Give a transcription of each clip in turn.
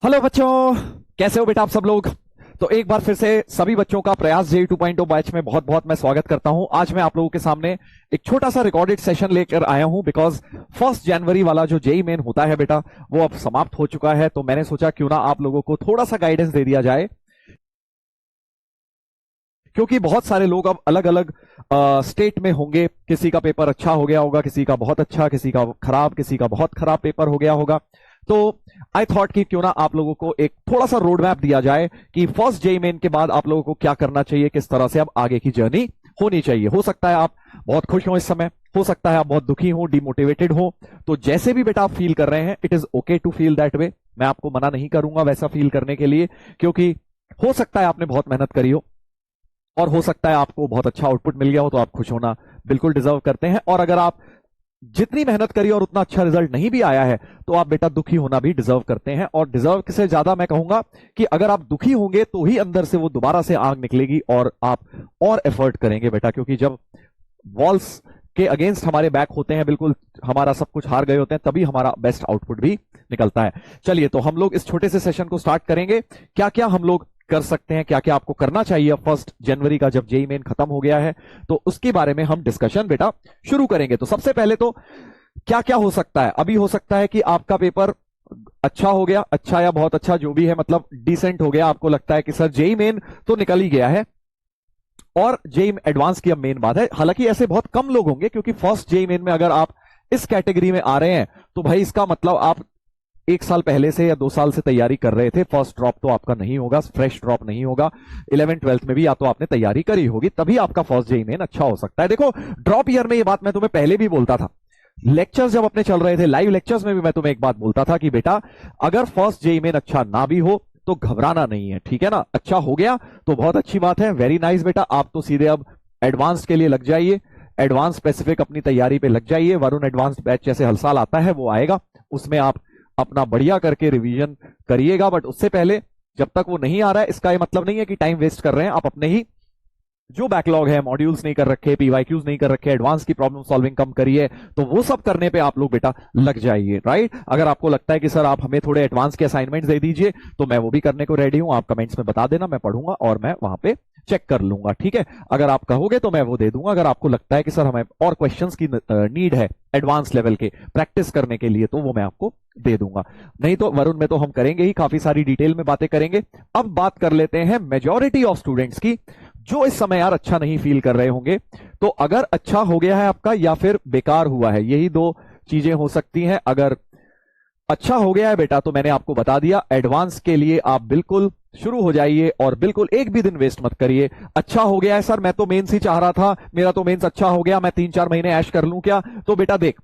Hello बच्चों, कैसे हो बेटा आप सब लोग। तो एक बार फिर से सभी बच्चों का प्रयास जेई 2.0 बैच में बहुत बहुत मैं स्वागत करता हूं। आज मैं आप लोगों के सामने एक छोटा सा रिकॉर्डेड सेशन लेकर आया हूं बिकॉज 1 जनवरी वाला जो जेई मेन होता है बेटा वो अब समाप्त हो चुका है। तो मैंने सोचा क्यों ना आप लोगों को थोड़ा सा गाइडेंस दे दिया जाए, क्योंकि बहुत सारे लोग अब अलग अलग स्टेट में होंगे। किसी का पेपर अच्छा हो गया होगा, किसी का बहुत अच्छा, किसी का खराब, किसी का बहुत खराब पेपर हो गया होगा। तो आई थॉट कि क्यों ना आप लोगों को एक थोड़ा सा रोड मैप दिया जाए कि फर्स्ट जेई मेन के बाद आप लोगों को क्या करना चाहिए, किस तरह से अब आगे की जर्नी होनी चाहिए। हो सकता है आप बहुत खुश हो इस समय, हो सकता है आप बहुत दुखी हो, डिमोटिवेटेड हो। तो जैसे भी बेटा आप फील कर रहे हैं, it is okay to feel that way. मैं आपको मना नहीं करूंगा वैसा फील करने के लिए, क्योंकि हो सकता है आपने बहुत मेहनत करी हो और हो सकता है आपको बहुत अच्छा आउटपुट मिल गया हो, तो आप खुश होना बिल्कुल डिजर्व करते हैं। और अगर आप जितनी मेहनत करी और उतना अच्छा रिजल्ट नहीं भी आया है तो आप बेटा दुखी होना भी डिजर्व करते हैं। और डिजर्व से ज्यादा मैं कहूंगा कि अगर आप दुखी होंगे तो ही अंदर से वो दोबारा से आग निकलेगी और आप और एफर्ट करेंगे बेटा। क्योंकि जब वॉल्स के अगेंस्ट हमारे बैक होते हैं, बिल्कुल हमारा सब कुछ हार गए होते हैं, तभी हमारा बेस्ट आउटपुट भी निकलता है। चलिए, तो हम लोग इस छोटे से सेशन को स्टार्ट करेंगे। क्या क्या हम लोग कर सकते हैं, क्या क्या आपको करना चाहिए 1 जनवरी का जब जेई मेन खत्म हो गया है, तो उसके बारे में हम डिस्कशन बेटा शुरू करेंगे। तो सबसे पहले तो क्या क्या हो सकता है। अभी हो सकता है कि आपका पेपर अच्छा हो गया, अच्छा या बहुत अच्छा जो भी है, मतलब डिसेंट हो गया। आपको लगता है कि सर जेई मेन तो निकल ही गया है और जेई एडवांस की अब मेन बात है। हालांकि ऐसे बहुत कम लोग होंगे, क्योंकि फर्स्ट जेई मेन में अगर आप इस कैटेगरी में आ रहे हैं तो भाई इसका मतलब आप 1 साल पहले से या 2 साल से तैयारी कर रहे थे। फर्स्ट ड्रॉप तो आपका नहीं होगा, फ्रेश ड्रॉप नहीं होगा। 11th 12th में भी या तो आपने तैयारी करी होगी, तभी आपका फर्स्ट जेई मेन अच्छा हो सकता है। देखो, ड्रॉप ईयर में ये बात मैं तुम्हें पहले भी बोलता था, लेक्चर्स जब अपने चल रहे थे, लाइव लेक्चर्स में भी मैं तुम्हें एक बात बोलता था कि बेटा अगर फर्स्ट जेई मेन अच्छा ना भी हो तो घबराना नहीं है, ठीक है ना। अच्छा हो गया तो बहुत अच्छी बात है, वेरी नाइस बेटा। आप तो सीधे अब एडवांस के लिए लग जाइए, एडवांस स्पेसिफिक अपनी तैयारी पे लग जाइए। वरुण एडवांस बैच जैसे हर साल आता है वो आएगा, उसमें आप अपना बढ़िया करके रिवीजन करिएगा। बट उससे पहले जब तक वो नहीं आ रहा है, इसका ये मतलब नहीं है कि टाइम वेस्ट कर रहे हैं। आप अपने ही जो बैकलॉग है, मॉड्यूल्स नहीं कर रखे, पीवाईक्यूज नहीं कर रखे, एडवांस की प्रॉब्लम सॉल्विंग कम करिए, तो वो सब करने पे आप लोग बेटा लग जाइए, राइट। अगर आपको लगता है कि सर आप हमें थोड़े एडवांस के असाइनमेंट्स दे दीजिए, तो मैं वो भी करने को रेडी हूं। आप कमेंट्स में बता देना, मैं पढ़ूंगा और मैं वहां पे चेक कर लूंगा, ठीक है। अगर आप कहोगे तो मैं वो दे दूंगा। अगर आपको लगता है कि सर हमें और क्वेश्चंस की नीड है एडवांस लेवल के प्रैक्टिस करने के लिए, तो वो मैं आपको दे दूंगा। नहीं तो वरुण में तो हम करेंगे ही, काफी सारी डिटेल में बातें करेंगे। अब बात कर लेते हैं मेजॉरिटी ऑफ स्टूडेंट्स की, जो इस समय यार अच्छा नहीं फील कर रहे होंगे। तो अगर अच्छा हो गया है आपका या फिर बेकार हुआ है, यही दो चीजें हो सकती हैं। अगर अच्छा हो गया है बेटा तो मैंने आपको बता दिया, एडवांस के लिए आप बिल्कुल शुरू हो जाइए और बिल्कुल एक भी दिन वेस्ट मत करिए। अच्छा हो गया है सर, मैं तो मेंस ही चाह रहा था, मेरा तो मेंस अच्छा हो गया, मैं 3-4 महीने ऐश कर लूं क्या। तो बेटा देख,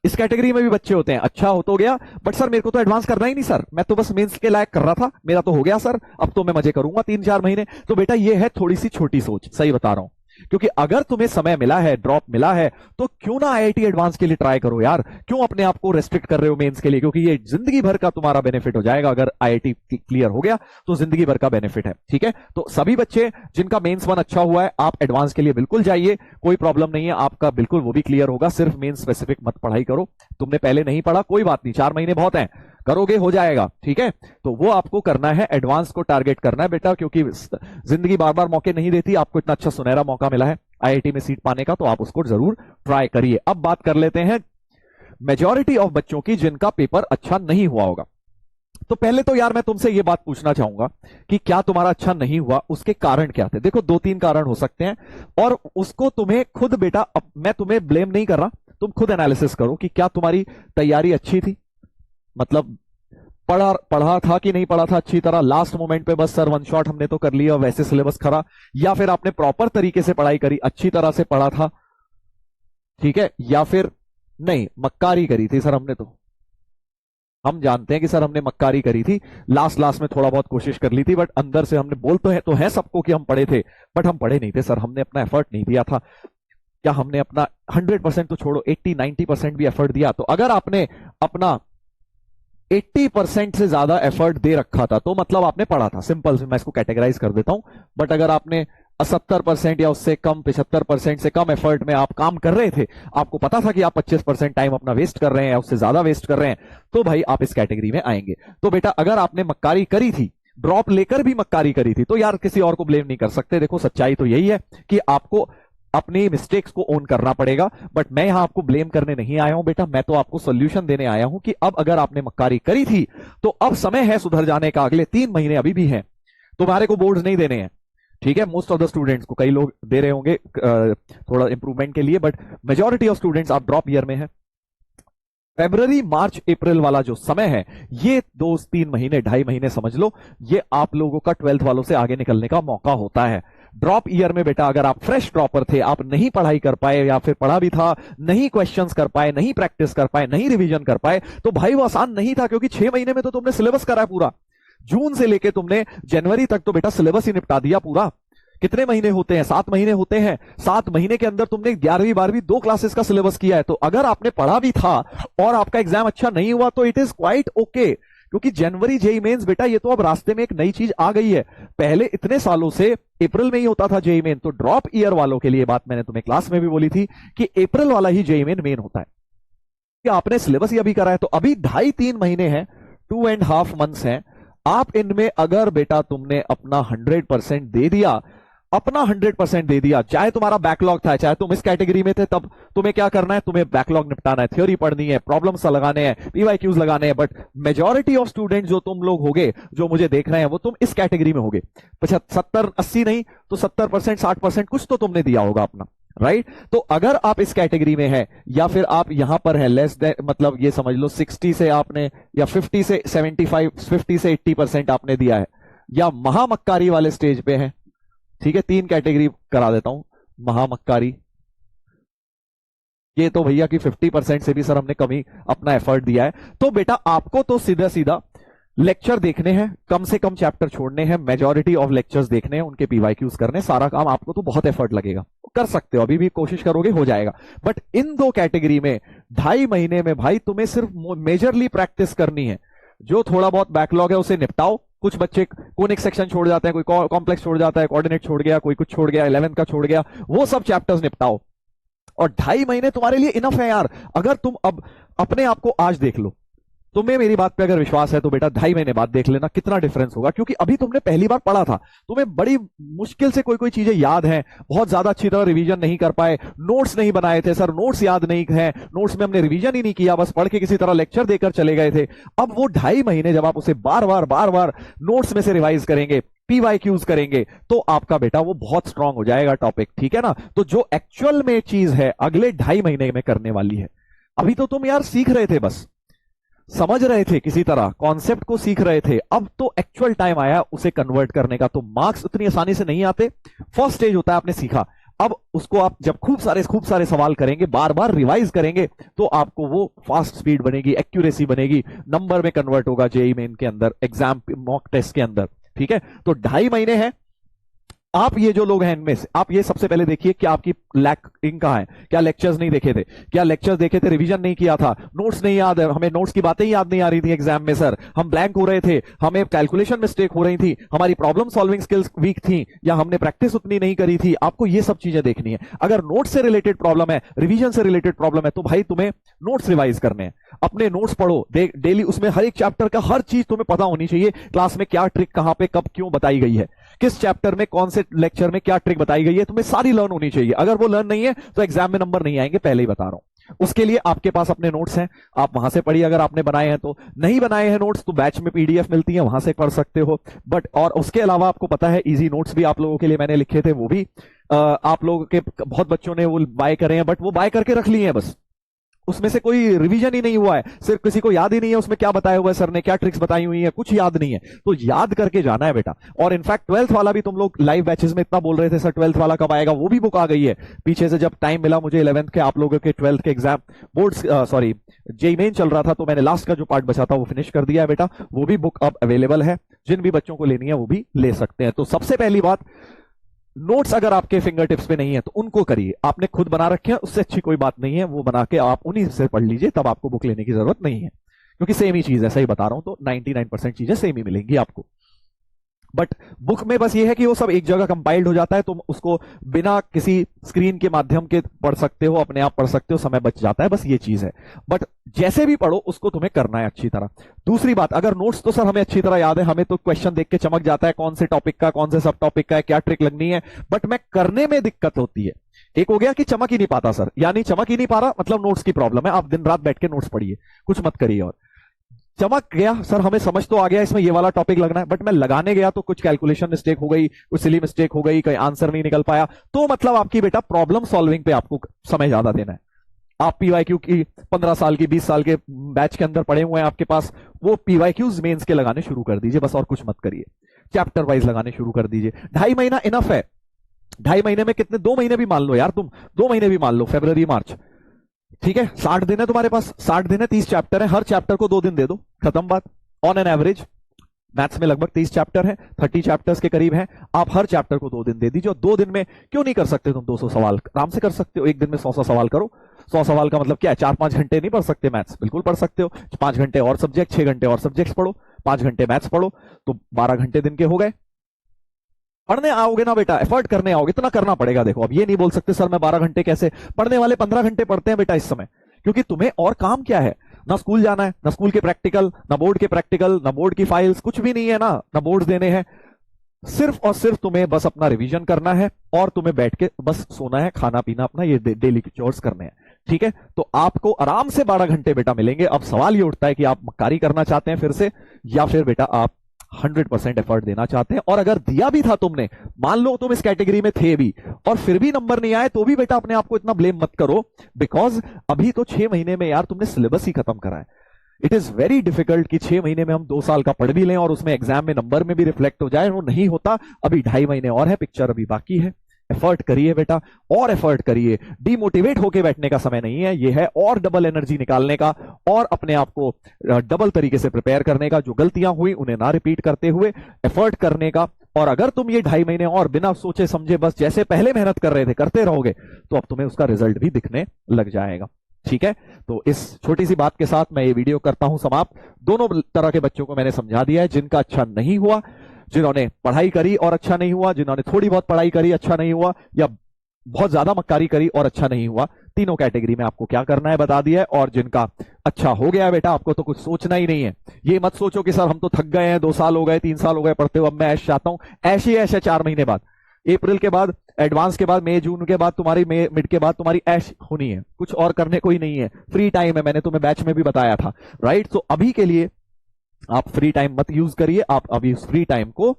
इस कैटेगरी में भी बच्चे होते हैं, अच्छा हो तो गया, बट सर मेरे को तो एडवांस करना ही नहीं सर, मैं तो बस मेंस के लायक कर रहा था, मेरा तो हो गया सर, अब तो मैं मजे करूंगा 3-4 महीने। तो बेटा ये है थोड़ी सी छोटी सोच, सही बता रहा हूं। क्योंकि अगर तुम्हें समय मिला है, ड्रॉप मिला है, तो क्यों ना आईआईटी एडवांस के लिए ट्राई करो यार। क्यों अपने आप को रेस्ट्रिक्ट कर रहे हो मेंस के लिए, क्योंकि ये जिंदगी भर का तुम्हारा बेनिफिट हो जाएगा। अगर आईआईटी क्लियर हो गया तो जिंदगी भर का बेनिफिट है, ठीक है। तो सभी बच्चे जिनका मेंस 1 अच्छा हुआ है, आप एडवांस के लिए बिल्कुल जाइए, कोई प्रॉब्लम नहीं है, आपका बिल्कुल वो भी क्लियर होगा। सिर्फ मेंस स्पेसिफिक मत पढ़ाई करो। तुमने पहले नहीं पढ़ा, कोई बात नहीं, 4 महीने बहुत हैं, करोगे हो जाएगा, ठीक है। तो वो आपको करना है, एडवांस को टारगेट करना है बेटा, क्योंकि जिंदगी बार बार मौके नहीं देती। आपको इतना अच्छा सुनहरा मौका मिला है आईआईटी में सीट पाने का, तो आप उसको जरूर ट्राई करिए। अब बात कर लेते हैं मेजॉरिटी ऑफ बच्चों की जिनका पेपर अच्छा नहीं हुआ होगा। तो पहले तो यार मैं तुमसे ये बात पूछना चाहूंगा कि क्या तुम्हारा अच्छा नहीं हुआ, उसके कारण क्या थे। देखो 2-3 कारण हो सकते हैं और उसको तुम्हें खुद बेटा, मैं तुम्हें ब्लेम नहीं कर रहा, तुम खुद एनालिसिस करो कि क्या तुम्हारी तैयारी अच्छी थी, मतलब पढ़ा पढ़ा था कि नहीं पढ़ा था अच्छी तरह, लास्ट मोमेंट पे बस सर वन शॉट हमने तो कर लिया वैसे सिलेबस खरा, या फिर आपने प्रॉपर तरीके से पढ़ाई करी, अच्छी तरह से पढ़ा था, ठीक है, या फिर नहीं मक्कारी करी थी सर हमने तो। हम जानते हैं कि सर हमने मक्कारी करी थी, लास्ट लास्ट में थोड़ा बहुत कोशिश कर ली थी, बट अंदर से हमने बोल तो है सबको कि हम पढ़े थे, बट हम पढ़े नहीं थे सर, हमने अपना एफर्ट नहीं दिया था। क्या हमने अपना 100% तो छोड़ो, 80-90% भी एफर्ट दिया। तो अगर आपने अपना 80% से ज्यादा एफर्ट दे रखा था तो मतलब आपने पढ़ा था, सिंपल से मैं इसको कैटेगराइज कर देता हूं। बट अगर आपने 70% या उससे कम, 75% से कम एफर्ट में आप काम कर रहे थे, आपको पता था कि आप 25% टाइम अपना वेस्ट कर रहे हैं या उससे ज्यादा वेस्ट कर रहे हैं, तो भाई आप इस कैटेगरी में आएंगे। तो बेटा अगर आपने मक्कारी करी थी, ड्रॉप लेकर भी मक्कारी करी थी, तो यार किसी और को ब्लेम नहीं कर सकते। देखो सच्चाई तो यही है कि आपको अपनी मिस्टेक्स को ओन करना पड़ेगा। बट मैं यहां आपको ब्लेम करने नहीं आया हूं बेटा, मैं तो आपको सोल्यूशन देने आया हूं कि अब अगर आपने मक्कारी करी थी तो अब समय है सुधर जाने का। अगले 3 महीने अभी भी हैं, तुम्हारे को बोर्ड्स नहीं देने हैं, ठीक है। मोस्ट ऑफ द स्टूडेंट्स को, कई लोग दे रहे होंगे थोड़ा इंप्रूवमेंट के लिए, बट मेजॉरिटी ऑफ स्टूडेंट्स आप ड्रॉप ईयर में है। फरवरी मार्च अप्रैल वाला जो समय है, ये 2-3 महीने, 2.5 महीने समझ लो, ये आप लोगों का 12th वालों से आगे निकलने का मौका होता है। ड्रॉप ईयर में बेटा अगर आप फ्रेश ड्रॉपर थे, आप नहीं पढ़ाई कर पाए या फिर पढ़ा भी था, नहीं क्वेश्चंस कर पाए, नहीं प्रैक्टिस कर पाए, नहीं रिवीजन कर पाए, तो भाई वो आसान नहीं था, क्योंकि 6 महीने में तो तुमने सिलेबस करा है पूरा। जून से लेके तुमने जनवरी तक तो बेटा सिलेबस ही निपटा दिया पूरा। कितने महीने होते हैं? 7 महीने होते हैं। 7 महीने के अंदर तुमने 11वीं 12वीं 2 क्लासेस का सिलेबस किया है। तो अगर आपने पढ़ा भी था और आपका एग्जाम अच्छा नहीं हुआ तो इट इज क्वाइट ओके, क्योंकि जनवरी जेई मेंस बेटा ये तो अब रास्ते में एक नई चीज आ गई है। पहले इतने सालों से अप्रैल में ही होता था जेई मेन। तो ड्रॉप ईयर वालों के लिए बात मैंने तुम्हें क्लास में भी बोली थी कि अप्रैल वाला ही जेई मेन होता है, कि आपने सिलेबस ही अभी करा है। तो अभी 2.5-3 महीने हैं, 2.5 मंथ्स हैं। आप इनमें अगर बेटा तुमने अपना 100% दे दिया, अपना 100% दे दिया, चाहे तुम्हारा बैकलॉग था, चाहे तुम इस कैटेगरी में थे, तब तुम्हें क्या करना है? तुम्हें बैकलॉग निपटाना है, थ्योरी पढ़नी है, प्रॉब्लम्स लगाने हैं, पीवाईक्यूज लगाने हैं। बट मेजॉरिटी ऑफ स्टूडेंट जो तुम लोग होगे, जो मुझे देख रहे हैं, वो तुम इस कैटेगरी में होगे। 70-80 नहीं तो 70%, 60% कुछ तो तुमने दिया होगा अपना, राइट? तो अगर आप इस कैटेगरी में है या फिर आप यहां पर है लेस देन, मतलब ये समझ लो 60 से आपने या 50 से 75, 50 से 80% आपने दिया है, या महामक्कारी वाले स्टेज पे है, ठीक है। 3 कैटेगरी करा देता हूं। महामक्कारी, ये तो भैया कि 50% से भी सर हमने कमी अपना एफर्ट दिया है। तो बेटा आपको तो सीधा सीधा लेक्चर देखने हैं, कम से कम चैप्टर छोड़ने हैं, मेजॉरिटी ऑफ लेक्चर्स देखने हैं, उनके पीवाईक्यूज करने, सारा काम आपको तो बहुत एफर्ट लगेगा, कर सकते हो, अभी भी कोशिश करोगे हो जाएगा। बट इन 2 कैटेगरी में 2.5 महीने में भाई तुम्हें सिर्फ मेजरली प्रैक्टिस करनी है। जो थोड़ा बहुत बैकलॉग है उसे निपटाओ। कुछ बच्चे कोनिक सेक्शन छोड़ जाते हैं, कोई कॉम्प्लेक्स छोड़ जाता है, कोऑर्डिनेट छोड़ गया, कोई कुछ छोड़ गया, 11th का छोड़ गया, वो सब चैप्टर्स निपटाओ। और 2.5 महीने तुम्हारे लिए इनफ है यार। अगर तुम अब अपने आप को आज देख लो, तुम्हें मेरी बात पे अगर विश्वास है तो बेटा 2.5 महीने बाद देख लेना कितना डिफरेंस होगा। क्योंकि अभी तुमने पहली बार पढ़ा था, तुम्हें बड़ी मुश्किल से कोई कोई चीजें याद हैं, बहुत ज्यादा अच्छी तरह रिवीजन नहीं कर पाए, नोट्स नहीं बनाए थे, सर नोट्स याद नहीं है, नोट्स में हमने रिवीजन ही नहीं किया, बस पढ़ के किसी तरह लेक्चर देकर चले गए थे। अब वो 2.5 महीने जब आप उसे बार बार नोट्स में से रिवाइज करेंगे, पीवाईक्यूज करेंगे, तो आपका बेटा वो बहुत स्ट्रांग हो जाएगा टॉपिक, ठीक है ना। तो जो एक्चुअल में चीज है अगले 2.5 महीने में करने वाली है। अभी तो तुम यार सीख रहे थे, बस समझ रहे थे, किसी तरह कॉन्सेप्ट को सीख रहे थे। अब तो एक्चुअल टाइम आया उसे कन्वर्ट करने का। तो मार्क्स उतनी आसानी से नहीं आते। फर्स्ट स्टेज होता है आपने सीखा, अब उसको आप जब खूब सारे सवाल करेंगे, बार बार रिवाइज करेंगे, तो आपको वो फास्ट स्पीड बनेगी, एक्यूरेसी बनेगी, नंबर में कन्वर्ट होगा जेई मेन के अंदर, एग्जाम मॉक टेस्ट के अंदर, ठीक है। तो 2.5 महीने हैं। आप ये जो लोग हैं इनमें से, आप ये सबसे पहले देखिए कि आपकी लैकिंग कहां है। क्या लेक्चर्स नहीं देखे थे? क्या लेक्चर्स देखे थे, रिवीजन नहीं किया था, नोट्स नहीं याद है, हमें नोट्स की बातें ही याद नहीं आ रही थी एग्जाम में सर, हम ब्लैंक हो रहे थे, हमें कैलकुलेशन मिस्टेक हो रही थी, हमारी प्रॉब्लम सॉल्विंग स्किल्स वीक थी, या हमने प्रैक्टिस उतनी नहीं करी थी। आपको ये सब चीजें देखनी है। अगर नोट्स से रिलेटेड प्रॉब्लम है, रिवीजन से रिलेटेड प्रॉब्लम है, तो भाई तुम्हें नोट्स रिवाइज करने हैं, अपने नोट्स पढ़ो डेली। उसमें हर एक चैप्टर का हर चीज तुम्हें पता होनी चाहिए, क्लास में क्या ट्रिक कहां पे कब क्यों बताई गई है, किस चैप्टर में कौन से लेक्चर में क्या ट्रिक बताई गई है, तुम्हें सारी लर्न होनी चाहिए। अगर वो लर्न नहीं है तो एग्जाम में नंबर नहीं आएंगे, पहले ही बता रहा हूं। उसके लिए आपके पास अपने नोट्स हैं, आप वहां से पढ़िए। अगर आपने बनाए हैं तो, नहीं बनाए हैं नोट्स तो बैच में पीडीएफ मिलती है, वहां से पढ़ सकते हो। बट और उसके अलावा आपको पता है इजी नोट्स भी आप लोगों के लिए मैंने लिखे थे, वो भी आप लोगों के बहुत बच्चों ने वो बाय करे हैं, बट वो बाय करके रख लिए हैं, बस उसमें से कोई रिवीजन ही नहीं हुआ है, सिर्फ किसी को याद ही नहीं है उसमें क्या बताया हुआ है सर ने, क्या ट्रिक्स बताई हुई है, कुछ याद नहीं है। तो याद करके जाना है बेटा। और इनफैक्ट 12th वाला भी, तुम लोग लाइव बैचेस में इतना बोल रहे थे सर 12th वाला कब आएगा, वो भी बुक आ गई है पीछे से। जब टाइम मिला मुझे 11th के, आप लोगों के 12th के exam boards, sorry JEE Main चल रहा था, तो मैंने लास्ट का जो पार्ट बचा था वो फिनिश कर दिया है बेटा। वो भी बुक अब अवेलेबल है, जिन भी बच्चों को लेनी है वो भी ले सकते हैं। तो सबसे पहली बात, नोट्स अगर आपके फिंगर टिप्स पे नहीं है तो उनको करिए। आपने खुद बना रखे हैं, उससे अच्छी कोई बात नहीं है, वो बना के आप उन्हीं से पढ़ लीजिए, तब आपको बुक लेने की जरूरत नहीं है, क्योंकि सेम ही चीज है, सही बता रहा हूं। तो 99% चीजें सेम ही मिलेंगी आपको। बट बुक में बस ये है कि वो सब एक जगह कंपाइल्ड हो जाता है, तुम उसको बिना किसी स्क्रीन के माध्यम के पढ़ सकते हो, अपने आप पढ़ सकते हो, समय बच जाता है, बस ये चीज है। बट जैसे भी पढ़ो उसको तुम्हें करना है अच्छी तरह। दूसरी बात, अगर नोट्स तो सर हमें अच्छी तरह याद है, हमें तो क्वेश्चन देख के चमक जाता है कौन से टॉपिक का, कौन से सब टॉपिक का है, क्या ट्रिक लगनी है, बट मैं करने में दिक्कत होती है। एक हो गया कि चमक ही नहीं पाता सर, यानी चमक ही नहीं पा रहा मतलब नोट्स की प्रॉब्लम है, आप दिन रात बैठ के नोट्स पढ़िए, कुछ मत करिए। और चमक गया सर, हमें समझ तो आ गया इसमें ये वाला टॉपिक लगना है, बट मैं लगाने गया तो कुछ कैलकुलेशन मिस्टेक हो गई, कुछ सिली मिस्टेक हो गई, कहीं आंसर नहीं निकल पाया, तो मतलब आपकी बेटा प्रॉब्लम सॉल्विंग पे आपको समय ज्यादा देना है। आप पीवाईक्यू की 15 साल की 20 साल के बैच के अंदर पढ़े हुए हैं आपके पास, वो पीवाईक्यूज मेंस के लगाने शुरू कर दीजिए बस, और कुछ मत करिए। चैप्टर वाइज लगाने शुरू कर दीजिए। 2.5 महीना इनफ है। 2.5 महीने में कितने, 2 महीने भी मान लो यार, तुम 2 महीने भी मान लो, फरवरी मार्च, ठीक है, 60 दिन है तुम्हारे पास, 60 दिन है, 30 चैप्टर है, हर चैप्टर को 2 दिन दे दो, खत्म बात। ऑन एन एवरेज मैथ्स में लगभग 30 चैप्टर है, 30 चैप्टर्स के करीब है, आप हर चैप्टर को 2 दिन दे दीजिए। और 2 दिन में क्यों नहीं कर सकते तुम 200 सवाल, आराम से कर सकते हो। एक दिन में 100 सवाल करो। 100 सवाल का मतलब क्या है, 4-5 घंटे नहीं पढ़ सकते मैथ्स, बिल्कुल पढ़ सकते हो। 5 घंटे और सब्जेक्ट, 6 घंटे और सब्जेक्ट्स पढ़ो, 5 घंटे मैथ्स पढ़ो, तो 12 घंटे दिन के हो गए। पढ़ने आओगे ना बेटा, एफर्ट करने आओगे, इतना करना पड़ेगा। देखो अब ये नहीं बोल सकते सर मैं 12 घंटे कैसे, पढ़ने वाले 15 घंटे पढ़ते हैं बेटा इस समय, क्योंकि तुम्हें और काम क्या है, ना स्कूल जाना है, ना स्कूल के प्रैक्टिकल, ना बोर्ड के प्रैक्टिकल, ना बोर्ड की फाइल्स, कुछ भी नहीं है ना बोर्ड्स देने हैं। सिर्फ और सिर्फ तुम्हें बस अपना रिवीजन करना है और तुम्हें बैठ के बस सोना है, खाना पीना अपना, ये डेली के चोर्स करने हैं, ठीक है। तो आपको आराम से 12 घंटे बेटा मिलेंगे। अब सवाल ये उठता है कि आप मक्कारी करना चाहते हैं फिर से, या फिर बेटा आप 100% एफर्ट देना चाहते हैं। और अगर दिया भी था तुमने, मान लो तुम इस कैटेगरी में थे भी और फिर भी नंबर नहीं आए, तो भी बेटा अपने आप को इतना ब्लेम मत करो, बिकॉज अभी तो 6 महीने में यार तुमने सिलेबस ही खत्म करा है। इट इज वेरी डिफिकल्ट कि 6 महीने में हम 2 साल का पढ़ भी लें और उसमें एग्जाम में नंबर में भी रिफ्लेक्ट हो जाए, वो नहीं होता। अभी 2.5 महीने और है, पिक्चर अभी बाकी है। एफर्ट करिए बेटा, और एफर्ट करिए, डीमोटिवेट होके बैठने का समय नहीं है, ये है और डबल एनर्जी निकालने का और अपने आप को डबल तरीके से प्रिपेयर करने का। जो गलतियां हुई उन्हें ना रिपीट करते हुए एफर्ट करने का। और अगर तुम ये 2.5 महीने और बिना सोचे समझे बस जैसे पहले मेहनत कर रहे थे करते रहोगे, तो अब तुम्हें उसका रिजल्ट भी दिखने लग जाएगा, ठीक है। तो इस छोटी सी बात के साथ मैं ये वीडियो करता हूं समाप्त। दोनों तरह के बच्चों को मैंने समझा दिया है, जिनका अच्छा नहीं हुआ, जिन्होंने पढ़ाई करी और अच्छा नहीं हुआ, जिन्होंने थोड़ी बहुत पढ़ाई करी अच्छा नहीं हुआ, या बहुत ज्यादा मक्कारी करी और अच्छा नहीं हुआ, तीनों कैटेगरी में आपको क्या करना है बता दिया है। और जिनका अच्छा हो गया बेटा, आपको तो कुछ सोचना ही नहीं है। ये मत सोचो कि सर हम तो थक गए हैं, 2 साल हो गए, 3 साल हो गए पढ़ते हुए, अब मैं ऐश चाहता हूं। ऐश ही ऐश है 4 महीने बाद, अप्रैल के बाद, एडवांस के बाद, मई जून के बाद तुम्हारी, मई मिड के बाद तुम्हारी ऐश होनी है, कुछ और करने को ही नहीं है। फ्री टाइम है, मैंने तुम्हें बैच में भी बताया था, राइट। तो अभी के लिए आप फ्री टाइम मत यूज करिए, आप अभी उस फ्री टाइम को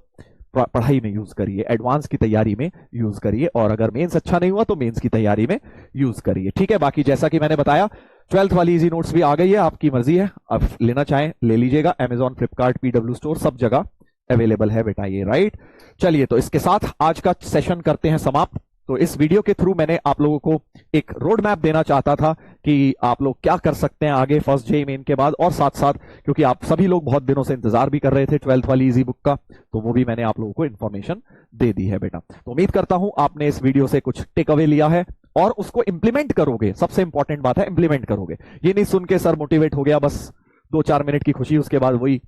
पढ़ाई में यूज करिए, एडवांस की तैयारी में यूज करिए, और अगर मेंस अच्छा नहीं हुआ तो मेंस की तैयारी में यूज करिए, ठीक है। बाकी जैसा कि मैंने बताया 12th वाली इजी नोट्स भी आ गई है, आपकी मर्जी है, आप लेना चाहें ले लीजिएगा। Amazon, फ्लिपकार्ट, PW स्टोर सब जगह अवेलेबल है बेटा ये, राइट। चलिए, तो इसके साथ आज का सेशन करते हैं समाप्त। तो इस वीडियो के थ्रू मैंने आप लोगों को एक रोड मैप देना चाहता था कि आप लोग क्या कर सकते हैं आगे फर्स्ट जेईई मेन के बाद, और साथ साथ क्योंकि आप सभी लोग बहुत दिनों से इंतजार भी कर रहे थे 12th वाली इजी बुक का, तो वो भी मैंने आप लोगों को इन्फॉर्मेशन दे दी है बेटा। तो उम्मीद करता हूं आपने इस वीडियो से कुछ टेक अवे लिया है और उसको इंप्लीमेंट करोगे। सबसे इंपॉर्टेंट बात है इंप्लीमेंट करोगे, ये नहीं सुन के सर मोटिवेट हो गया बस 2-4 मिनट की खुशी, उसके बाद वही।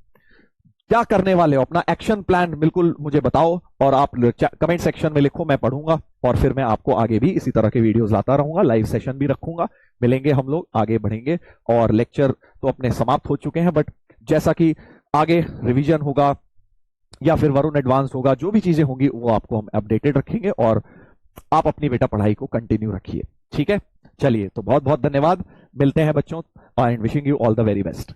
क्या करने वाले हो, अपना एक्शन प्लान बिल्कुल मुझे बताओ और आप कमेंट सेक्शन में लिखो, मैं पढ़ूंगा और फिर मैं आपको आगे भी इसी तरह के वीडियोस लाता रहूंगा, लाइव सेशन भी रखूंगा, मिलेंगे हम लोग, आगे बढ़ेंगे। और लेक्चर तो अपने समाप्त हो चुके हैं, बट जैसा कि आगे रिवीजन होगा या फिर वरुण एडवांस होगा, जो भी चीजें होंगी वो आपको हम अपडेटेड रखेंगे, और आप अपनी बेटा पढ़ाई को कंटिन्यू रखिए, ठीक है। चलिए, तो बहुत बहुत धन्यवाद, मिलते हैं बच्चों, and wishing you all the very best.